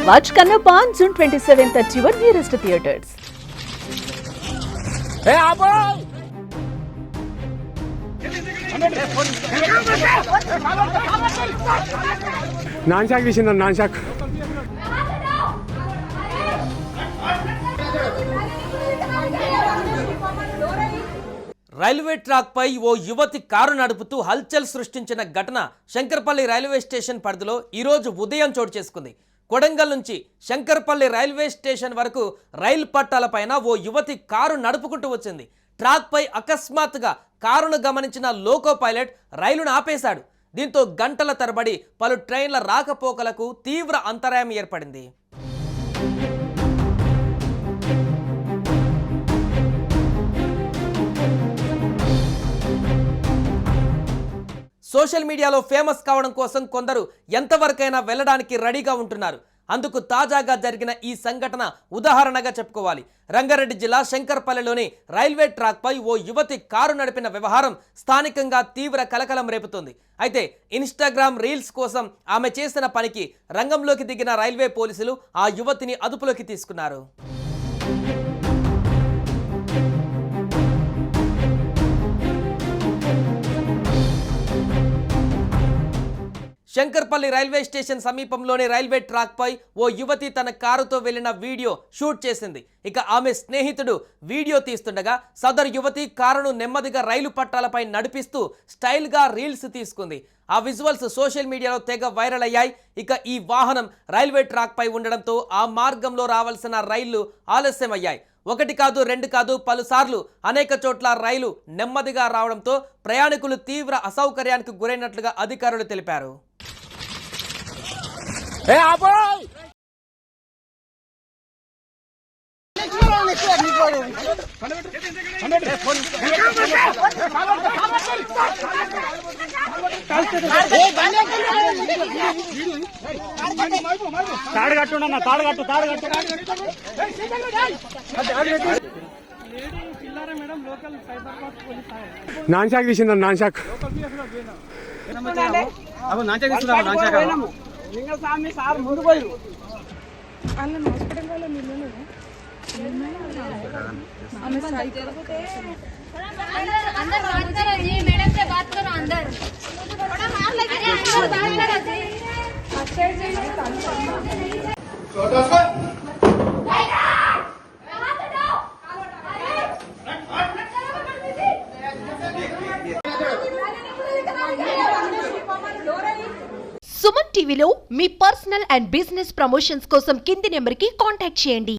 Watch Kannappa on June 27th at your nearest theatres. Hey, Abu! నాన్షాక్ తీసిందా నాన్షాక్ railway track పై ఓ యువతి కారు నడుపుతూ హల్చల్ సృష్టించిన ఘటన శంకర్పల్లి రైల్వే స్టేషన్ పరిధిలో ఈరోజు ఉదయం చోటు చేసుకుంది. కొడంగల్ నుంచి శంకర్పల్లి రైల్వే స్టేషన్ వరకు రైలు పట్టాలపైన ఓ యువతి కారు నడుపుకుంటూ వచ్చింది. ట్రాక్ పై అకస్మాత్తుగా కారును గమనించిన లోకో పైలట్ రైలును ఆపేశాడు. దీంతో గంటల తరబడి పలు ట్రైన్ల రాకపోకలకు తీవ్ర అంతరాయం ఏర్పడింది. సోషల్ మీడియాలో ఫేమస్ కావడం కోసం కొందరు ఎంతవరకైనా వెళ్ళడానికి రెడీగా ఉంటున్నారు. అందుకు తాజాగా జరిగిన ఈ సంఘటన ఉదాహరణగా చెప్పుకోవాలి. రంగారెడ్డి జిల్లా శంకర్పల్లిలోని రైల్వే ట్రాక్ పై ఓ యువతి కారు నడిపిన వ్యవహారం స్థానికంగా తీవ్ర కలకలం రేపుతోంది. అయితే ఇన్స్టాగ్రామ్ రీల్స్ కోసం ఆమె చేసిన పనికి రంగంలోకి దిగిన రైల్వే పోలీసులు ఆ యువతిని అదుపులోకి తీసుకున్నారు. శంకర్పల్లి రైల్వే స్టేషన్ సమీపంలోని రైల్వే ట్రాక్ పై ఓ యువతి తన కారుతో వెళ్లిన వీడియో షూట్ చేసింది. ఇక ఆమె స్నేహితుడు వీడియో తీస్తుండగా సదరు యువతి కారును నెమ్మదిగా రైలు పట్టాలపై నడిపిస్తూ స్టైల్గా రీల్స్ తీసుకుంది. ఆ విజువల్స్ సోషల్ మీడియాలో తెగ వైరల్ అయ్యాయి. ఇక ఈ వాహనం రైల్వే ట్రాక్ పై ఉండడంతో ఆ మార్గంలో రావాల్సిన రైళ్లు ఆలస్యమయ్యాయి. ఒకటి కాదు రెండు కాదు పలుసార్లు అనేక చోట్ల రైలు నెమ్మదిగా రావడంతో ప్రయాణికులు తీవ్ర అసౌకర్యానికి గురైనట్లుగా అధికారులు తెలిపారు. Hey, Abu! నాన్షాక్ తీసిందా నాన్షాక్ లింగస్వామి సార్ ముందు పోయి అందరూ హాస్పిటల్ వాళ్ళ మిల్లును अंदर बात करो जी मैडम से बात करो अंदर थोड़ा मार लगे अंदर बात करो जी अच्छा जी छोटा सा సుమన్ టీవీలో మీ పర్సనల్ అండ్ బిజినెస్ ప్రమోషన్స్ కోసం కింది నెంబర్కి కాంటాక్ట్ చేయండి.